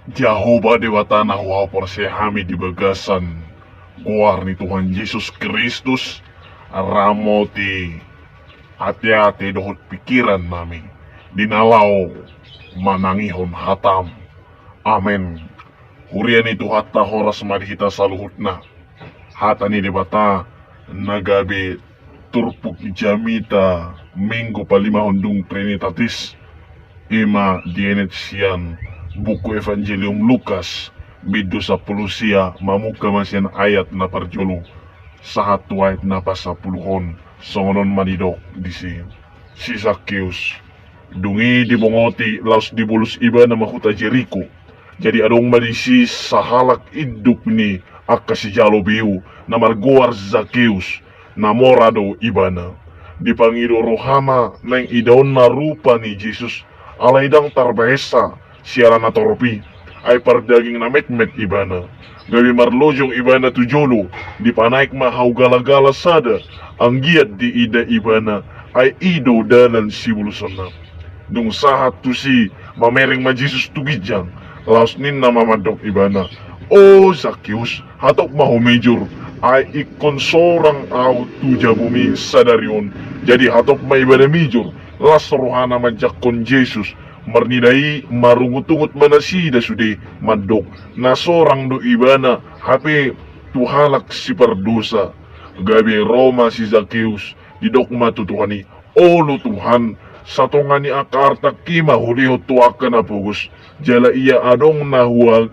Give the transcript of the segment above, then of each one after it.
Jehovah Dewata na persehami di bagasan guar ni Tuhan Yesus Kristus ramoti hati-hati dohot pikiran nami dinalaw manangihon hatam. Amen. Hurian itu hatta horas madhita saluhut na hata ni debata nagabi turpuk jamita minggu palima hondung trinitatis ima dienet sian buku Evangelium Lukas bidu 10 sia mamuka masian ayat na parjolo sahat ayat na pasapuluhon songonon manidok si Zakheus dungi dibongoti laos dibulus iba na mahuta Jericho. Jadi adong madisi sahalak iduk ni si jalobiu na margoar Zakheus na morado ibana dipangido rohana nang idaon na rupa ni Jesus alaydang tarbahesa siaran na torpi ay pardaging na met-met ibana gabi marlojong ibana tujolo di panaik mahaw galagala sada ang giat di ida ibana ay ido dalan si bulusana dung sahat tu si mamering ma Jesus tugijang laos nin na mamadok ibana o Zakheus hatok maho major ay ikon sorang aw tuja bumi sadaryon jadi hatok ma ibana major las rohana majak kon Jesus marnidai marungut-ungut manasida sude madok na sorang do ibana hape tuhalak si perdosa gabi Roma si Zakheus didok matutuhani olo Tuhan satongani akarta kima huliho tuakan na pugus jala iya adong nahuag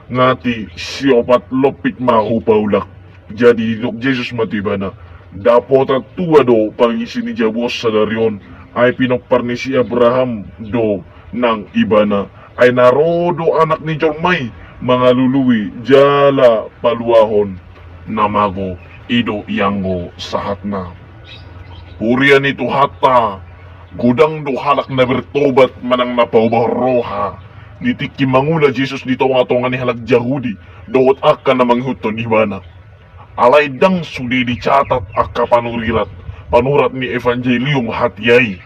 ngati si opat lopit mahu paulak jadi dok Jesus matibana dapotat tua do pangisi ni jabos sadaryon ay pinokparni si Abraham do nang ibana ay narodo anak ni Jormay mga luluwi jala paluahon namago ido iyango sahat na hurian itu hatta gudang do halak na bertobat manang napaubah roha nitiki mangula Jesus dito nga tonga ni halag Yahudi doot akka na manghuton ibana alay dang sudi dicatat akka panurat ni Evangelium Hatiyay.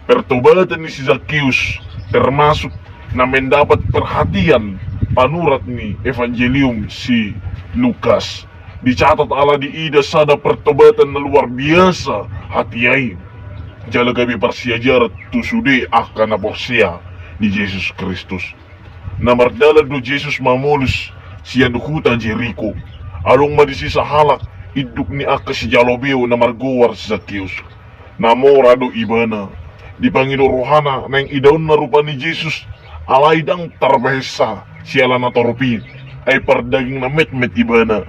Pertobatan ni si Zakheus termasuk na mendapat perhatian panurat ni Evangelium si Lukas. Dicatat ala di ida sada pertobatan na luar biasa hatiyay. Jala gabi parsiajarat tusude akan naporsia ni Jesus Kristus. Namardala do Jesus mamulus siya dukutan Jericho. Along madisi sa halak iduk ni aka si Jalobeo na marguwar si Zakheus. Namora do ibana dipangido rohana nang idaon na rupa ni Jesus alaydang tarbahesa siala na torpi ay pardaging na met-met ibana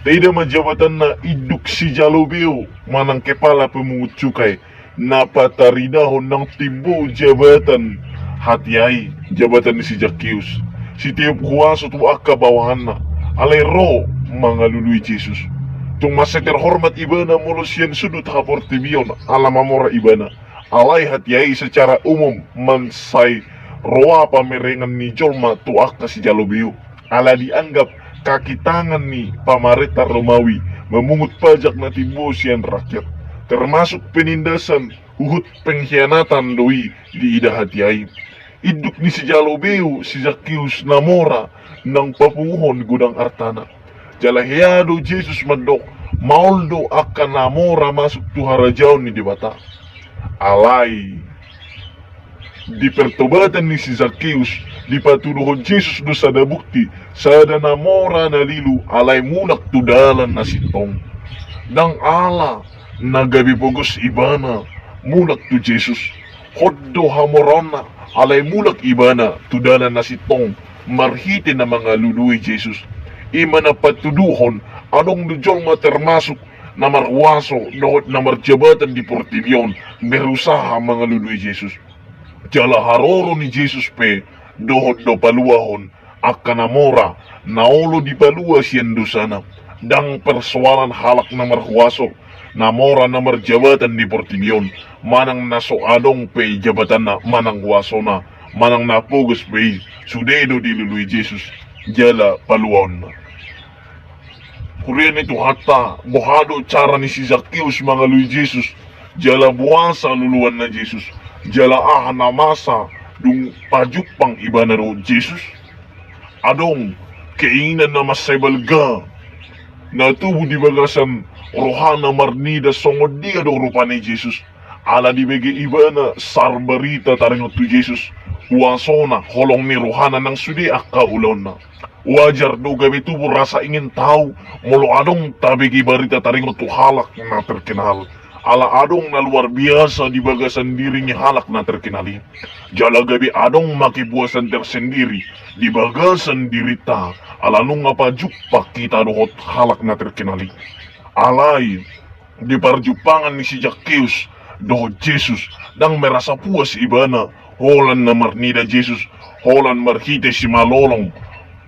taida majabatan na iduk si Jalobeo manang kepala pemungut cukai napataridahon ng tibo jabatan hatiyay jabatan ni si Zakheus si tiap kuwaso tu akka bawahan na alay ro mga luluy Jesus tung maseter hormat ibana mulos yan sudut haportibion alamamora ibana alay hatiyay secara umum mansay roa pamerengan ni Jolma tuak na si Jalobeo ala dianggap kaki tangan ni pamarita Romawi memungut pajak na timbosian rakyat termasuk penindasan huhut pengkhianatan doi di ida hatiyay iduk ni si Jalobeo si Zakheus namora nang papunguhon gudang artana jalahiado Jesus mandok mauldo akan namora masuk tuharajaw ni dibata alay di pertobatan ni si Zakheus dipatuduhon Jesus do sada bukti sada namora na lilu alay mulak tudalan na sitong dang ala nagabi pogos ibana mulak tu Jesus hoddo hamorona alay mulak ibana tudalan na sitong marhite na mga luluy Jesus ima na patuduhon anong dujol termasuk na marwaso noot na marjabatan di portibyon berusaha mga luluy Jesus jala haroro ni Jesus pe dohot do paluahon akanamora naolo di palua siyan dosana dang persoalan halak na marwaso namora na marjabatan di portibyon manang naso adong pe jabatan na manang waso na manang napugas pe sudedo di luluy Jesus jala paluahon na kurian itu hatta bohado cara ni si Zakheus mga luy Jesus jala buwasa luluan na Jesus jala na masa dung pajuk pang iba na ro Jesus adong keinginan na masaybalga na tubo di bagasan rohana marnida songod di ado rupa ni Jesus. Ala di bagi iba na sarbarita taringot tu Jesus. Wasona holong ni rohana ng sudi akaulon na. Wajar do gabi tubo rasa ingin tahu molo adong tabigi barita taringot tu halak na terkenal. Ala adong na luar biasa di bagasan diri ni halak na terkenali. Jala gabi adong makibuasan tersendiri di bagasan dirita. Ala nung ngapajupak kita dohot halak na terkenali. Alay di parjupangan ni si Zacchaeus dohot Jesus dang merasa puas ibana holan na marnida Jesus holan marhite si malolong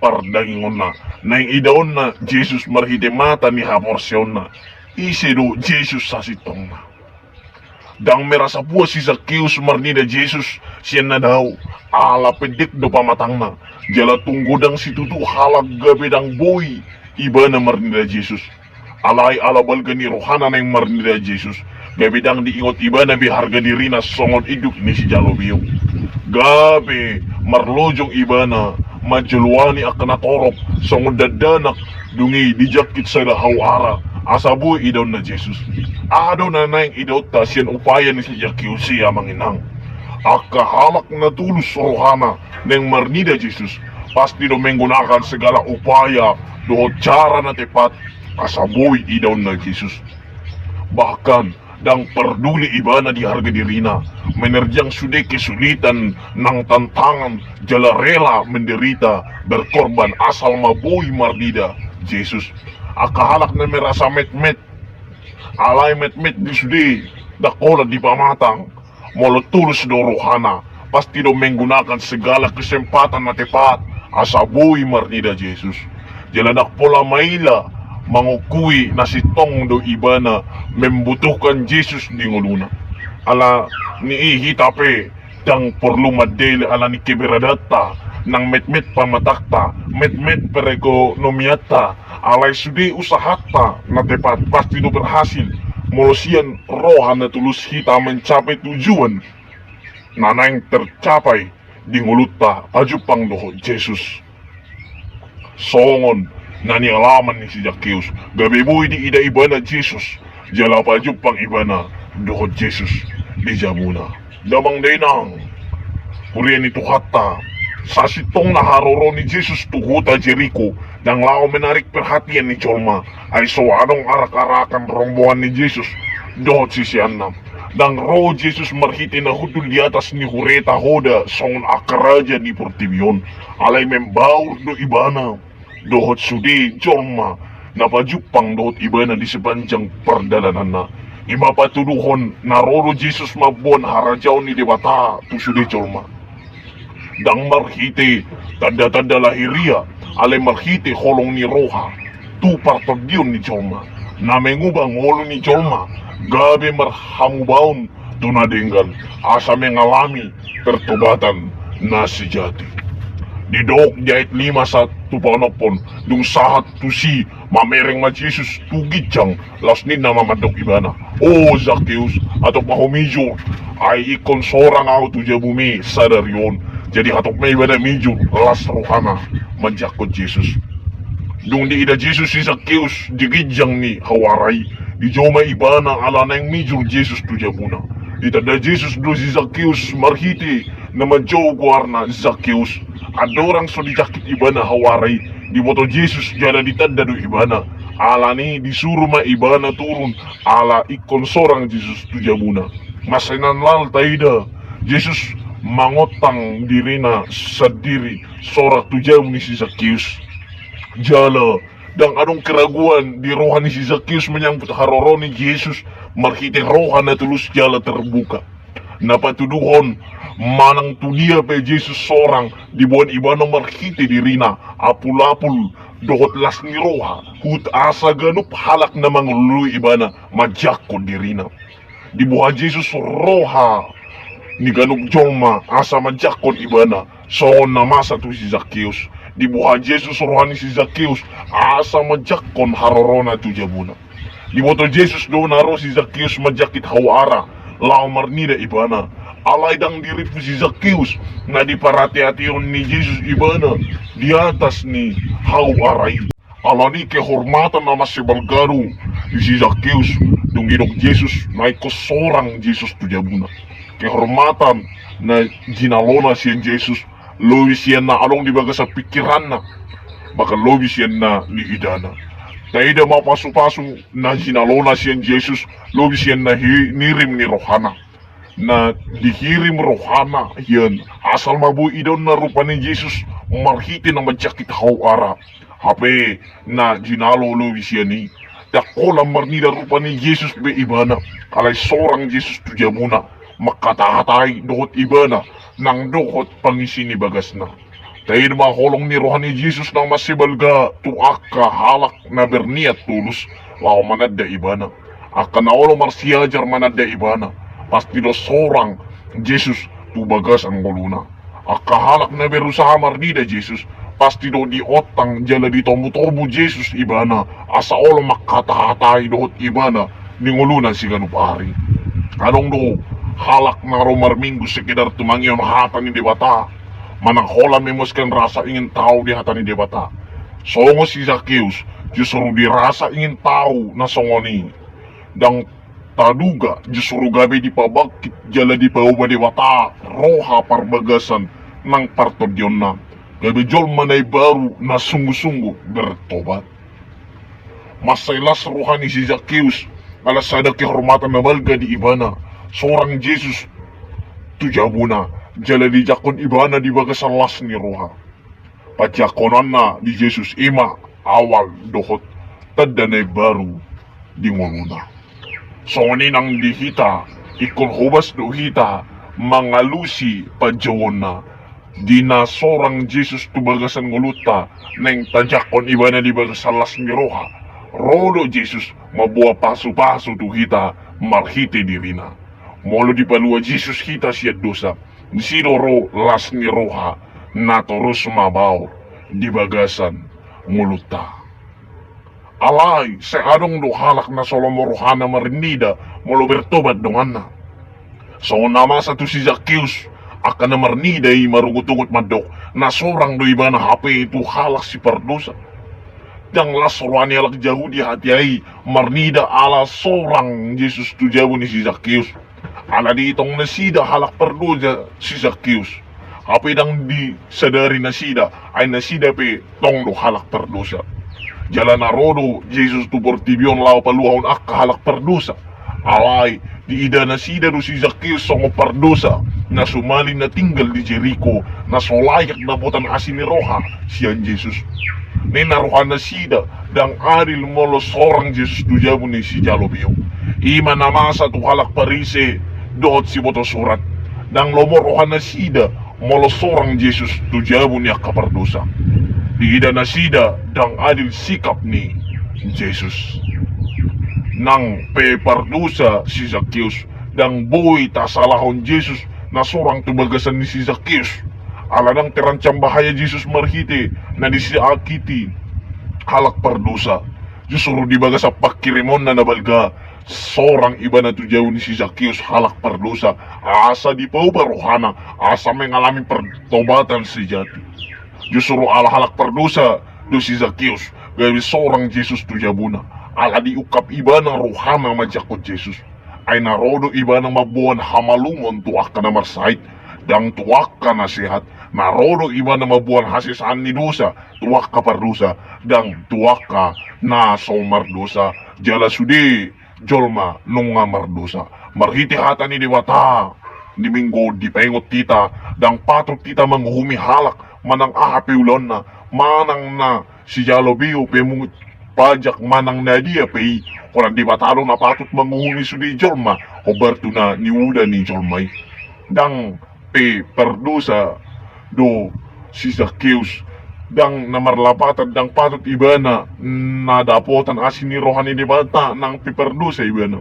pardangingon na nang idaon na Jesus marhite mata ni haporsyon na isi do Jesus sa sitong na dang merasa puas si Zacchaeus marnida Jesus siya na daw ala pedik do pamatang na jala tunggu dang si tutu halag gabi dang boy iba na marnida Jesus alay alabal gani rohana na yung marnida Jesus gabi dang diingot iba na biharga diri na songod iduk ni si Jalobiyo gabi marlojong iba na majulwani akanatorop songod dadanak dungi dijakit sa lahawara asabu idaw na Jesus ado na nang idaw ta siyan upaya ni si Zacchaeus siya manginang akahalak na tulus rohana ng marnida Jesus pasti do menggunakan segala upaya dohot cara na tepat asaboy idaw na Jesus bahkan dang perduli iba na di harga dirina menerjang sude kesulitan ng tantangan jala rela menderita berkorban asal maboy marnida Jesus akahalak na merasa met-met alay met-met di sude dakola di pamatang molo tulus do rohana pasti do menggunakan segala kesempatan na tepat asaboy marnida Jesus jalanak pola maila mangukui na si tong do iba na membutuhkan Jesus di nguluna ala ni ihitape dang perlu madele ala ni keberadata nang met-met pamatakta met-met perekonomiata alay sudi usahata na tepat pasti do berhasil molosian rohan na tulus kita mencapai tujuan nanang tercapai di nguluta ajupang doho Jesus songon nani alaman ni si Zacchaeus gabi boy di ida iba na Jesus jala pajupang iba na doho Jesus di Jabuna damang denang kurian itu hatta sa sitong naharoro ni Jesus tuhuta Jericho nang lao menarik perhatian ni Cholma ay soanong arak-arakan rombongan ni Jesus dohot sisianam dang roh Jesus marhiti na hudul di atas ni Hureta Hoda songon akaraja ni Portibion alay membaur do ibana dohot sudi Cholma napajupang dohot ibana di sepanjang perdalanan na imapatuduhon naroro Jesus mabon harajaw ni debata tu sudi Cholma dang marhiti tanda-tanda lahiria alay marhiti holong ni Roha tu partagyon ni Cholma na mengubang holong ni Cholma gabi marhamubaon tunadenggan asa mengalami pertobatan na sejati didok jahit 5 sa tupanopon dung sahat tusi mamereng ma Jesus tugijang lasnin na mamadok ibana o Zacchaeus atau pahumijo ay ikon sorang ako tuja bumi sadar yon jadi hatok may ibada mijo las rohana manjakot Jesus dung di ida Jesus si Zacchaeus digijang ni hawaray di joma ibana ala na yung mijo Jesus tuja muna itada Jesus do si Zacchaeus marhiti na madyo guarna Zacchaeus adorang so dijakit ibana hawaray di moto Jesus jala ditanda do ibana ala ni disuruh ma ibana turun ala ikon sorang Jesus tuja muna masenan lal taida Jesus mangotang dirina sa diri sorak tuja ni si Zacchaeus jala dang anong keraguan di rohan ni si Zacchaeus menyangkut haroro ni Jesus marhite rohan na tulus jala terbuka napatuduhon manang tunia pe Jesus sorang dibuat ibana marhite dirina apul-apul dohot las ni roha hut asa ganup halak na mangului ibana majakon dirina dibuat Jesus roha ni ganup joma asa majakon ibana soon na masa tu si Zacchaeus dibuat Jesus rohani si Zacchaeus asa majakon harorona tu jabuna diboto Jesus do naro si Zacchaeus majakit hawara lao marnida ibana alay dang dirip si Zacchaeus na di parati-ation ni Jesus ibana di atas ni hau aray. Alani kehormatan na masibalgaro ni si Zacchaeus dung ginok Jesus na ikosorang Jesus tu jabuna. Kehormatan na ginalona siya Jesus lowi siya na along di baga sa pikiran na baka lowi siya na ni idana. Taida mapasu-pasu na ginalona siya Jesus lowi siya na nirim ni rohana na dihirim rohana yan asal mabu idon na rupa ni Jesus marhiti na madjakit hawara hape na ginalo lowi siya ni dakola marnida rupa ni Jesus be ibana alay sorang Jesus tujamuna makatahatay dohot ibana nang dohot pangisi ni bagas na tayo maholong ni rohan ni Jesus nang masibalga tuak ka halak na berniat tulus lao manadda ibana akan naolo marsiajar manadda ibana pasti do sorang Jesus tu bagas ang nguluna akahalak na berusaha marnida Jesus pasti do di otang jala di tomu-tomu Jesus ibana asa olo makatahatay dohot ibana ni nguluna si ganupari anong do halak na romar minggu sekedar tumangyon hata ni debata manang hola memuskan rasa ingin tahu di hata ni debata songo si Zacchaeus justru dirasa ingin tahu na songoni dang taduga justru gabi di pabakit jala di pauba dewata roha parbagasan ng partodyon na gabi jol manay baru na sungguh-sungguh bertobat masailas rohani si Zacchaeus alasada kehormatan na balga di ibana seorang Jesus tujabuna jala di jakon ibana di bagas las ni roha pajakonan na di Jesus ima awal dohot tadanay baru di nguluna soni nang dihita ikon hubas dohita mangalusi pajawon na di na sorang Jesus tubagasan nguluta neng tajakon ibana di bagas las ni roha rodo Jesus mabuha pasu-pasu tuhita marhiti dirina molo di palua Jesus kita siya dosa sino ro las ni roha na terus mabaw di bagasan nguluta alay sa anong do halak na solomo rohana marinida molo bertobat dongan na so nama satu si Zacchaeus akan na marinida ay marugutungot madok na sorang do iba na hape itu halak si pardosa dang lasorani alak jauh di hati ay marnida ala sorang Jesus tu jauh ni si Zacchaeus ala ditong nasida halak pardosa si Zacchaeus hape dang di sadari nasida ay nasida pe tong do halak pardosa Jalan narodo Jesus tu portibyon lao paluhaon akka halak pardosa alay di ida na sida do si Zacchaeus songo pardosa na sumalin na tinggal di Jericho na solayak na botan asin ni roha siyan Jesus ni narohan na sida dang adil molo sorang Jesus tu jabu ni si Jalobio ima namasa tu halak parise doot si boto surat dang lomorohan na sida molo sorang Jesus tu jabu ni akka pardosa di ida na sida dang adil sikap ni Jesus nang pepardusa si Zacchaeus dang buhay ta salahon Jesus na sorang tubagasan ni si Zacchaeus alanang terancam bahaya Jesus marhite na disiakiti halak pardusa justru di baga sa pakirimon na nabalga sorang iba na tujaw ni si Zacchaeus halak pardusa asa di pau barohana asa mengalami pertobatan sejati justru ala halak pardusa do si Zacchaeus gawi sorang Jesus tujabuna ala diukap iba ng rohana majakot Jesus ay narodo iba ng mabuan hamalungon tuak ka na marsait dang tuak ka na sihat narodo iba ng mabuan hasisaan ni dosa tuak ka pardusa dang tuak ka na somardosa jala sudi jolma nunga mardosa marhiti hata ni diwata ni minggo di pengot tita dang patrok tita manghumihalak manang ahapilon na manang na si Jalobio pemungut pajak manang na dia pei orang di batalo na patut manguhumi sudi Jolma obertu na niuda ni Jolmay dang pe perdosa do si Zacchaeus dang namarlapatan dang patut ibana nadapotan asin ni rohani di bata nang pe perdosa ibana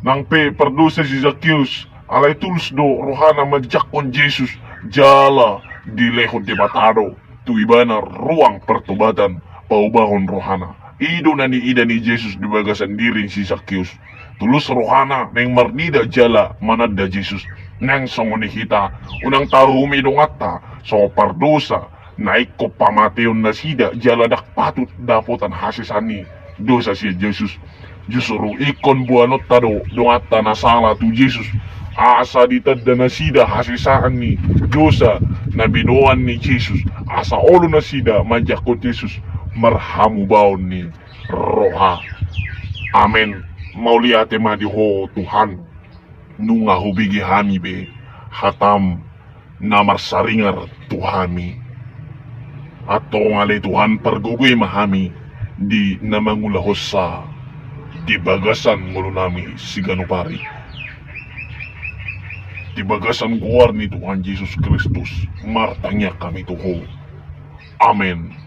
nang pe perdosa si Zacchaeus alay tuls do rohana majakon Jesus jala di lehot di batado tu ibana ruang pertobatan paubahon rohana ido na ni ida ni Jesus di bagasan diri si Zacchaeus tulus rohana neng marnida jala manadda Jesus Nang songonihita, unang tarumi dongata, so pardosa, naik ko pamation na sida, jaladak patut dapotan hasisani, dosa si Jesus. Justru ikon buanot tado, dongata na sala tu Jesus, asa ditadda na sida hasisaan ni, dosa na binuan ni Jesus, asa olo na sida, manjakot Jesus, marhamu baon ni roha. Amen. Mauliate madiho Tuhan. Nunga hubigi hami be hatam namar saringar tuhami atau ngale Tuhan pergugui mahami di namangulahos sa di bagasan ngulo nami si ganupari di bagasan guar ni Tuhan Yesus Kristus martanya kami tuho. Amen.